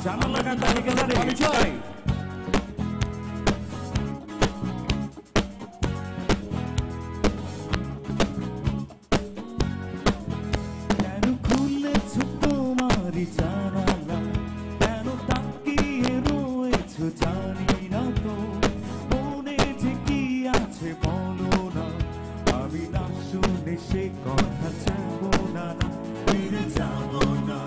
জানালা কাটা একেবারে চাই। কেন খুলেছ তোমারই জানালা, কেন তাকিয়ে রয়েছ জানি না তো, মনে যে কি আছে বলো না, আমি না শুনে সে কথা যাব না, ফিরে যাব না।